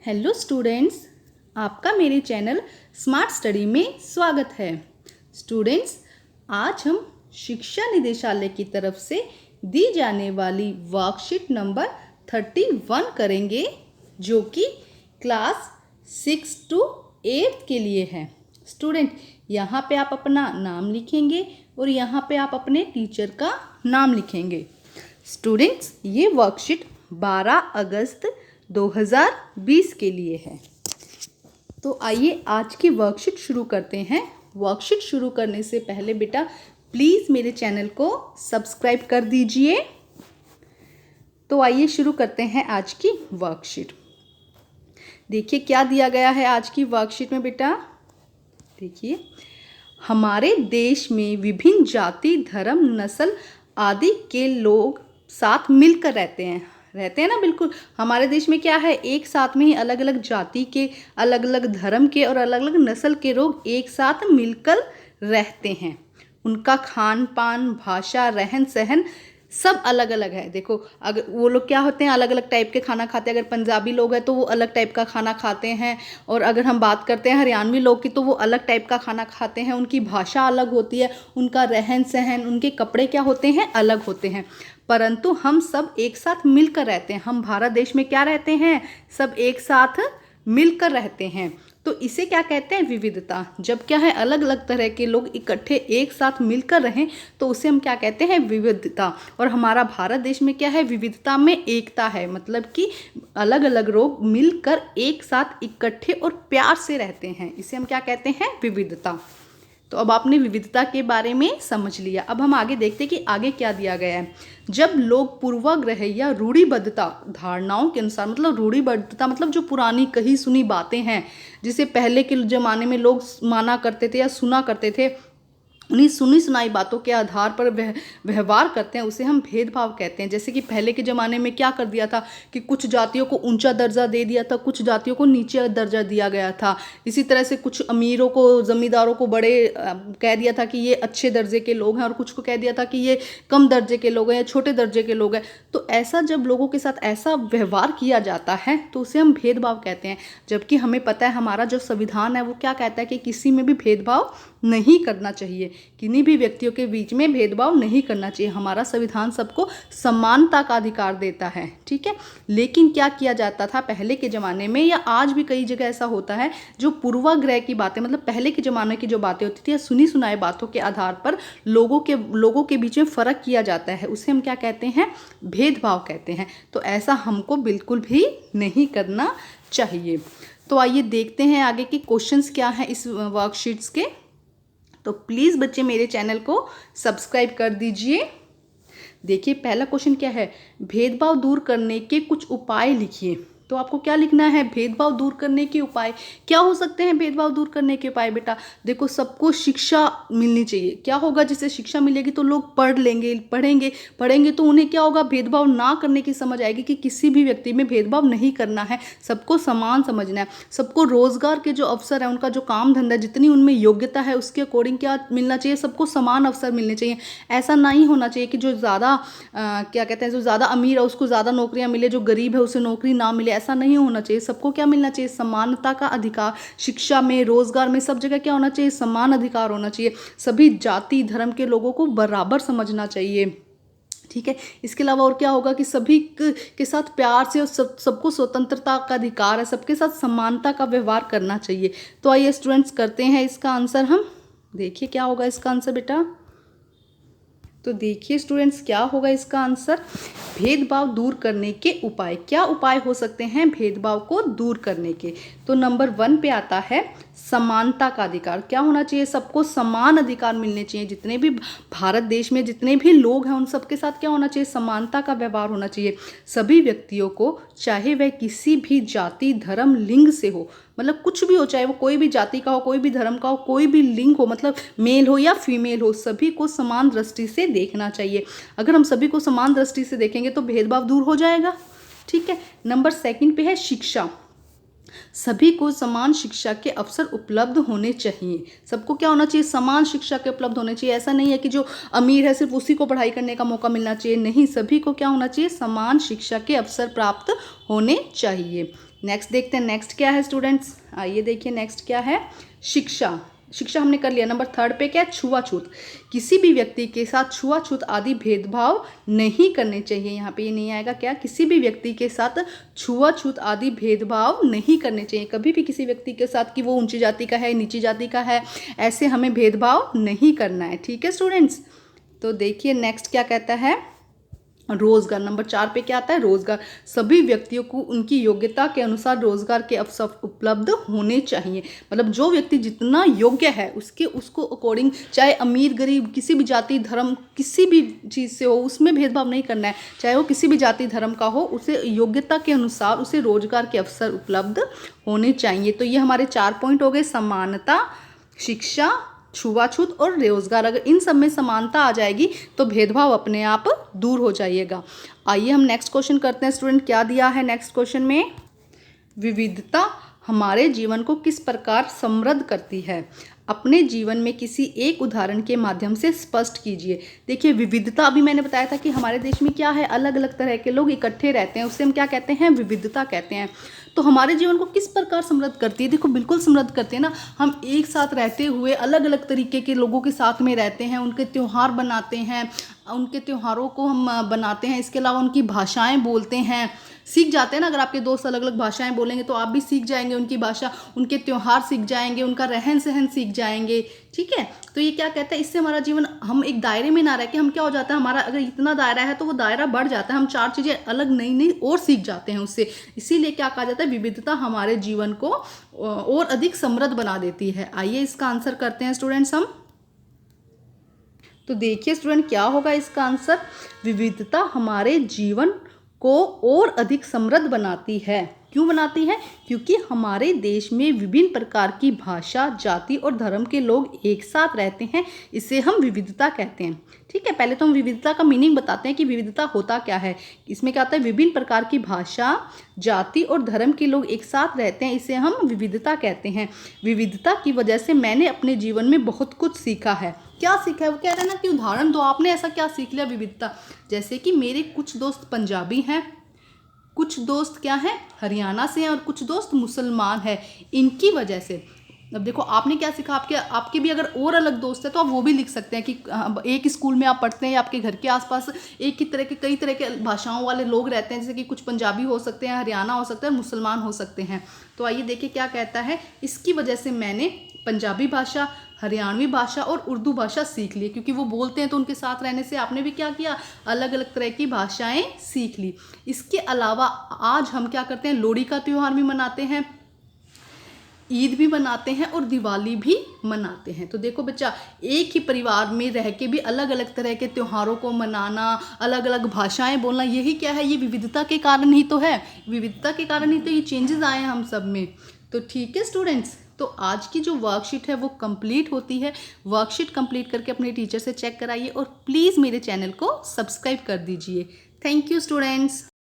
Hello students, आपका मेरे channel smart study में स्वागत है। स्टूडेंट्स, आज हम शिक्षा निदेशालय की तरफ से दी जाने वाली वर्कशीट नंबर 31 करेंगे, जो कि क्लास 6 to 8 के लिए है। स्टूडेंट, यहाँ पे आप अपना नाम लिखेंगे और यहाँ पे आप अपने टीचर का नाम लिखेंगे। स्टूडेंट्स, ये वर्कशीट 12 अगस्त 2020 के लिए है। तो आइए आज की वर्कशीट शुरू करते हैं। वर्कशीट शुरू करने से पहले बेटा प्लीज़ मेरे चैनल को सब्सक्राइब कर दीजिए। तो आइए शुरू करते हैं आज की वर्कशीट। देखिए क्या दिया गया है आज की वर्कशीट में बेटा। देखिए, हमारे देश में विभिन्न जाति, धर्म, नस्ल आदि के लोग साथ मिलकर रहते हैं ना। बिल्कुल, हमारे देश में क्या है, एक साथ में ही अलग अलग जाति के, अलग अलग धर्म के और अलग अलग नस्ल के लोग एक साथ मिलकर रहते हैं। उनका खान पान, भाषा, रहन सहन सब अलग अलग है। देखो, अगर वो लोग क्या होते हैं, अलग अलग टाइप के खाना खाते हैं। अगर पंजाबी लोग हैं तो वो अलग टाइप का खाना खाते हैं, और अगर हम बात करते हैं हरियाणवी लोग की तो वो अलग टाइप का खाना खाते हैं। उनकी भाषा अलग होती है, उनका रहन सहन, उनके कपड़े क्या होते हैं, अलग होते हैं। परंतु हम सब एक साथ मिलकर रहते हैं। हम भारत देश में क्या रहते हैं, सब एक साथ मिलकर रहते हैं। तो इसे क्या कहते हैं, विविधता। जब क्या है, अलग अलग तरह के लोग इकट्ठे एक साथ मिलकर रहें तो उसे हम क्या कहते हैं, विविधता। और हमारा भारत देश में क्या है, विविधता में एकता है। मतलब कि अलग अलग लोग मिलकर एक साथ इकट्ठे और प्यार से रहते हैं। इसे हम क्या कहते हैं, विविधता। तो अब आपने विविधता के बारे में समझ लिया। अब हम आगे देखते हैं कि आगे क्या दिया गया है। जब लोग पूर्वाग्रह या रूढ़िबद्धता धारणाओं के अनुसार, मतलब रूढ़िबद्धता मतलब जो पुरानी कही सुनी बातें हैं, जिसे पहले के ज़माने में लोग माना करते थे या सुना करते थे, उन्हीं सुनी सुनाई बातों के आधार पर व्यवहार करते हैं, उसे हम भेदभाव कहते हैं। जैसे कि पहले के ज़माने में क्या कर दिया था कि कुछ जातियों को ऊंचा दर्जा दे दिया था, कुछ जातियों को नीचे दर्जा दिया गया था। इसी तरह से कुछ अमीरों को, ज़मींदारों को बड़े कह दिया था कि ये अच्छे दर्जे के लोग हैं, और कुछ को कह दिया था कि ये कम दर्जे के लोग हैं या छोटे दर्जे के लोग हैं। तो ऐसा जब लोगों के साथ ऐसा व्यवहार किया जाता है तो उसे हम भेदभाव कहते हैं। जबकि हमें पता है हमारा जो संविधान है वो क्या कहता है कि किसी में भी भेदभाव नहीं करना चाहिए, किन्हीं भी व्यक्तियों के बीच में भेदभाव नहीं करना चाहिए। हमारा संविधान सबको समानता का अधिकार देता है, ठीक है। लेकिन क्या किया जाता था पहले के ज़माने में, या आज भी कई जगह ऐसा होता है, जो पूर्वाग्रह की बातें, मतलब पहले के ज़माने की जो बातें होती थी या सुनी सुनाई बातों के आधार पर लोगों के बीच में फ़र्क किया जाता है, उसे हम क्या कहते हैं, भेदभाव कहते हैं। तो ऐसा हमको बिल्कुल भी नहीं करना चाहिए। तो आइए देखते हैं आगे के क्वेश्चंस क्या हैं इस वर्कशीट्स के। तो प्लीज़ बच्चे मेरे चैनल को सब्सक्राइब कर दीजिए। देखिए पहला क्वेश्चन क्या है, भेदभाव दूर करने के कुछ उपाय लिखिए। तो आपको क्या लिखना है, भेदभाव दूर करने के उपाय। क्या हो सकते हैं भेदभाव दूर करने के उपाय बेटा। देखो, सबको शिक्षा मिलनी चाहिए। क्या होगा, जिससे शिक्षा मिलेगी तो लोग पढ़ेंगे तो उन्हें क्या होगा, भेदभाव ना करने की समझ आएगी कि किसी भी व्यक्ति में भेदभाव नहीं करना है, सबको समान समझना है। सबको रोजगार के जो अवसर है, उनका जो काम धंधा, जितनी उनमें योग्यता है उसके अकॉर्डिंग क्या मिलना चाहिए, सबको समान अवसर मिलने चाहिए। ऐसा नहीं होना चाहिए कि जो ज़्यादा क्या कहते हैं, जो ज़्यादा अमीर है उसको ज़्यादा नौकरियां मिले, जो गरीब है उसे नौकरी ना मिले। ऐसा नहीं होना चाहिए। सबको क्या मिलना चाहिए, समानता का अधिकार। शिक्षा में, रोजगार में, सब जगह क्या होना चाहिए, समान अधिकार होना चाहिए। सभी जाति धर्म के लोगों को बराबर समझना चाहिए, ठीक है। इसके अलावा और क्या होगा कि सभी के साथ प्यार से, और सबको स्वतंत्रता का अधिकार है, सबके साथ समानता का व्यवहार करना चाहिए। तो आइए स्टूडेंट्स करते हैं इसका आंसर हम। देखिए क्या होगा इसका आंसर बेटा। तो देखिए स्टूडेंट्स क्या होगा इसका आंसर, भेदभाव दूर करने के उपाय। क्या उपाय हो सकते हैं भेदभाव को दूर करने के। तो नंबर 1 पे आता है समानता का अधिकार। क्या होना चाहिए, सबको समान अधिकार मिलने चाहिए। जितने भी भारत देश में जितने भी लोग हैं उन सबके साथ क्या होना चाहिए, समानता का व्यवहार होना चाहिए। सभी व्यक्तियों को, चाहे वह किसी भी जाति, धर्म, लिंग से हो, मतलब कुछ भी हो, चाहे वो कोई भी जाति का हो, कोई भी धर्म का हो, कोई भी लिंग हो, मतलब मेल हो या फीमेल हो, सभी को समान दृष्टि से देखना चाहिए। अगर हम सभी को समान दृष्टि से देखेंगे तो भेदभाव दूर हो जाएगा, ठीक है। नंबर 2 पे है शिक्षा। सभी को समान शिक्षा के अवसर उपलब्ध होने चाहिए। सबको क्या होना चाहिए, समान शिक्षा के उपलब्ध होने चाहिए। ऐसा नहीं है कि जो अमीर है सिर्फ उसी को पढ़ाई करने का मौका मिलना चाहिए, नहीं, सभी को क्या होना चाहिए, समान शिक्षा के अवसर प्राप्त होने चाहिए। नेक्स्ट देखते हैं, नेक्स्ट क्या है स्टूडेंट्स, आइए देखिए नेक्स्ट क्या है। शिक्षा, शिक्षा हमने कर लिया। नंबर 3 पे क्या है, छुआछूत। किसी भी व्यक्ति के साथ छुआछूत आदि भेदभाव नहीं करने चाहिए। यहाँ पे ये नहीं आएगा क्या, किसी भी व्यक्ति के साथ छुआछूत आदि भेदभाव नहीं करने चाहिए। कभी भी किसी व्यक्ति के साथ कि वो ऊंची जाति का है, नीची जाति का है, ऐसे हमें भेदभाव नहीं करना है। ठीक है स्टूडेंट्स। तो देखिए नेक्स्ट क्या कहता है, रोजगार। नंबर 4 पे क्या आता है, रोजगार। सभी व्यक्तियों को उनकी योग्यता के अनुसार रोजगार के अवसर उपलब्ध होने चाहिए। मतलब जो व्यक्ति जितना योग्य है उसको अकॉर्डिंग, चाहे अमीर गरीब, किसी भी जाति धर्म, किसी भी चीज़ से हो, उसमें भेदभाव नहीं करना है। चाहे वो किसी भी जाति धर्म का हो, उसे योग्यता के अनुसार उसे रोजगार के अवसर उपलब्ध होने चाहिए। तो ये हमारे 4 पॉइंट हो गए, समानता, शिक्षा, छुआछूत और रोजगार। अगर इन सब में समानता आ जाएगी तो भेदभाव अपने आप दूर हो जाइएगा। आइए हम नेक्स्ट क्वेश्चन करते हैं स्टूडेंट। क्या दिया है नेक्स्ट क्वेश्चन में, विविधता हमारे जीवन को किस प्रकार समृद्ध करती है, अपने जीवन में किसी एक उदाहरण के माध्यम से स्पष्ट कीजिए। देखिए विविधता, अभी मैंने बताया था कि हमारे देश में क्या है, अलग अलग तरह के लोग इकट्ठे रहते हैं, उससे हम क्या कहते हैं, विविधता कहते हैं। तो हमारे जीवन को किस प्रकार समृद्ध करती है, देखो बिल्कुल समृद्ध करती है ना। हम एक साथ रहते हुए अलग अलग तरीके के लोगों के साथ में रहते हैं, उनके त्यौहार बनाते हैं, उनके त्योहारों को हम बनाते हैं। इसके अलावा उनकी भाषाएं बोलते हैं, सीख जाते हैं ना। अगर आपके दोस्त अलग अलग भाषाएं बोलेंगे तो आप भी सीख जाएंगे उनकी भाषा, उनके त्योहार सीख जाएंगे, उनका रहन सहन सीख जाएंगे। ठीक है, तो ये क्या कहता है, इससे हमारा जीवन, हम एक दायरे में ना रह के, हम क्या हो जाता है, हमारा अगर इतना दायरा है तो वो दायरा बढ़ जाता है, हम 4 चीज़ें अलग नई नई और सीख जाते हैं उससे। इसीलिए क्या कहा जाता है, विविधता हमारे जीवन को और अधिक समृद्ध बना देती है। आइए इसका आंसर करते हैं स्टूडेंट्स हम। तो देखिए स्टूडेंट क्या होगा इसका आंसर, विविधता हमारे जीवन को और अधिक समृद्ध बनाती है। क्यों बनाती है, क्योंकि हमारे देश में विभिन्न प्रकार की भाषा, जाति और धर्म के लोग एक साथ रहते हैं, इसे हम विविधता कहते हैं। ठीक है, पहले तो हम विविधता का मीनिंग बताते हैं कि विविधता होता क्या है। इसमें क्या आता है, विभिन्न प्रकार की भाषा, जाति और धर्म के लोग एक साथ रहते हैं, इसे हम विविधता कहते हैं। विविधता की वजह से मैंने अपने जीवन में बहुत कुछ सीखा है। क्या सीखा है, वो कह रहे हैं ना कि उदाहरण दो, आपने ऐसा क्या सीख लिया विविधता। जैसे कि मेरे कुछ दोस्त पंजाबी हैं, कुछ दोस्त क्या हैं, हरियाणा से हैं, और कुछ दोस्त मुसलमान हैं। इनकी वजह से, अब देखो आपने क्या सीखा, आपके भी अगर और अलग दोस्त है तो आप वो भी लिख सकते हैं कि एक स्कूल में आप पढ़ते हैं या आपके घर के आसपास एक ही तरह के, कई तरह के भाषाओं वाले लोग रहते हैं, जैसे कि कुछ पंजाबी हो सकते हैं, हरियाणा हो सकता है, मुसलमान हो सकते हैं। तो आइए देखिए क्या कहता है, इसकी वजह से मैंने पंजाबी भाषा, हरियाणवी भाषा और उर्दू भाषा सीख ली, क्योंकि वो बोलते हैं तो उनके साथ रहने से आपने भी क्या किया, अलग अलग तरह की भाषाएं सीख ली। इसके अलावा आज हम क्या करते हैं, लोहड़ी का त्यौहार भी मनाते हैं, ईद भी मनाते हैं और दिवाली भी मनाते हैं। तो देखो बच्चा, एक ही परिवार में रह के भी अलग अलग तरह के त्योहारों को मनाना, अलग अलग भाषाएं बोलना, यही क्या है, ये विविधता के कारण ही तो है। विविधता के कारण ही तो ये चेंजेस आए हैं हम सब में। तो ठीक है स्टूडेंट्स, तो आज की जो वर्कशीट है वो कंप्लीट होती है। वर्कशीट कंप्लीट करके अपने टीचर से चेक कराइए और प्लीज़ मेरे चैनल को सब्सक्राइब कर दीजिए। Thank you students.